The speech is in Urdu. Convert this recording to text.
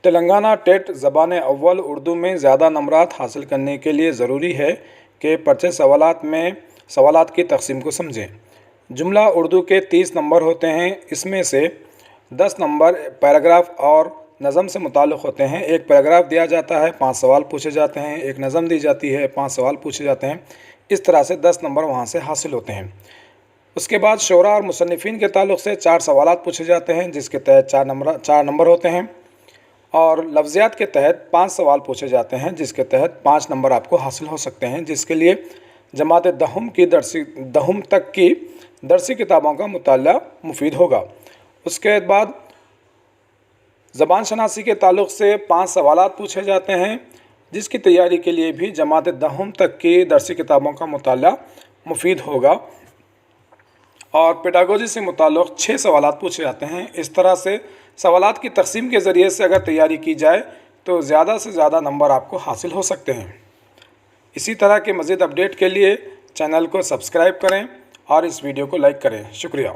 تلنگانہ ٹیٹ زبان اول اردو میں زیادہ نمبرات حاصل کرنے کے لیے ضروری ہے کہ پرچہ سوالات میں سوالات کی تقسیم کو سمجھیں۔ جملہ اردو کے 30 نمبر ہوتے ہیں، اس میں سے 10 نمبر پیراگراف اور نظم سے متعلق ہوتے ہیں۔ ایک پیراگراف دیا جاتا ہے، 5 سوال پوچھے جاتے ہیں، ایک نظم دی جاتی ہے، 5 سوال پوچھے جاتے ہیں۔ اس طرح سے 10 نمبر وہاں سے حاصل ہوتے ہیں۔ اس کے بعد شعراء اور مصنفین کے تعلق سے 4 سوالات پوچھے جاتے ہیں، جس کے تحت 4 نمبر ہوتے ہیں، اور لفظیات کے تحت 5 سوال پوچھے جاتے ہیں، جس کے تحت 5 نمبر آپ کو حاصل ہو سکتے ہیں، جس کے لیے جماعت دہم تک کی درسی کتابوں کا مطالعہ مفید ہوگا۔ اس کے بعد زبان شناسی کے تعلق سے 5 سوالات پوچھے جاتے ہیں، جس کی تیاری کے لیے بھی جماعت دہم تک کی درسی کتابوں کا مطالعہ مفید ہوگا، اور پیڈاگوجی سے متعلق 6 سوالات پوچھے جاتے ہیں۔ اس طرح سے سوالات کی تقسیم کے ذریعے سے اگر تیاری کی جائے تو زیادہ سے زیادہ نمبر آپ کو حاصل ہو سکتے ہیں۔ اسی طرح کے مزید اپڈیٹ کے لیے چینل کو سبسکرائب کریں اور اس ویڈیو کو لائک کریں۔ شکریہ۔